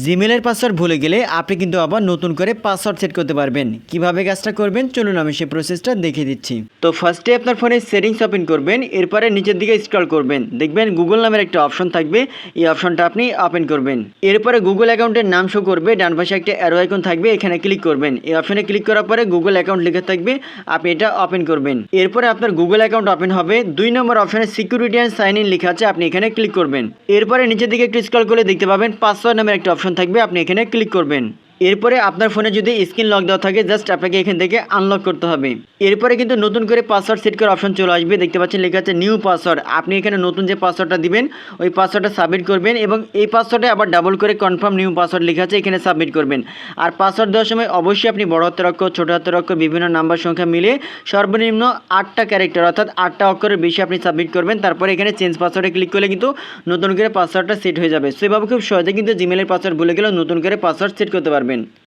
জিমেলের password ভুলে গেলে আপনি কিন্তু আবার নতুন করে পাসওয়ার্ড সেট করতে পারবেন। কিভাবে কাজটা করবেন চলুন আমি সেই প্রসেসটা দেখিয়ে দিচ্ছি। তো ফার্স্টে আপনার ফোনে সেটিংস ওপেন করবেন, এরপরে নিচের দিকে স্ক্রল করবেন, দেখবেন গুগল নামের একটা অপশন থাকবে, এই অপশনটা আপনি ওপেন করবেন। এরপরে গুগল অ্যাকাউন্টের নাম শো করবে, ডান পাশে একটা অ্যারো আইকন থাকবে, এখানে ক্লিক করবেন। এই অপশনে ক্লিক করার পরে গুগল অ্যাকাউন্ট লেখা থাকবে, আপনি এটা ওপেন করবেন। এরপরে আপনার গুগল অ্যাকাউন্ট ওপেন হবে, 2 নম্বর অপশনে সিকিউরিটি অ্যান্ড সাইন ইন লেখা আছে, আপনি এখানে ক্লিক করবেন। এরপরে নিচের দিকে একটু স্ক্রল করলে দেখতে পাবেন পাসওয়ার্ড নামের একটা অপশন থাকবে, আপনি এখানে ক্লিক করবেন। এরপরে আপনার ফোনে যদি স্ক্রিন লক দেওয়া থাকে জাস্ট আপনাকে এখান থেকে আনলক করতে হবে। এরপরে কিন্তু নতুন করে পাসওয়ার্ড সেট করার অপশন চলে আসবে, দেখতে পাচ্ছেন লেখা আছে নিউ পাসওয়ার্ড। আপনি এখানে নতুন যে পাসওয়ার্ডটা দিবেন ওই পাসওয়ার্ডটা সাবমিট করবেন এবং এই পাসওয়ার্ডে আবার ডাবল করে কনফার্ম নিউ পাসওয়ার্ড লেখা আছে, এখানে সাবমিট করবেন। আর পাসওয়ার্ড দেওয়ার সময় অবশ্যই আপনি বড় হাতের অক্ষর, ছোট হাতের অক্ষর, বিভিন্ন নাম্বার সংখ্যা মিলে সর্বনিম্ন 8টা ক্যারেক্টার অর্থাৎ 8টা অক্ষরের বেশি আপনি সাবমিট করবেন। তারপরে এখানে চেঞ্জ পাসওয়ার্ডে ক্লিক করলে কিন্তু নতুন করে পাসওয়ার্ডটা সেট হয়ে যাবে। সো এভাবে খুব সহজে কিন্তু জিমেলের পাসওয়ার্ড ভুলে গেলেও নতুন করে পাসওয়ার্ড সেট করতে পারবেন।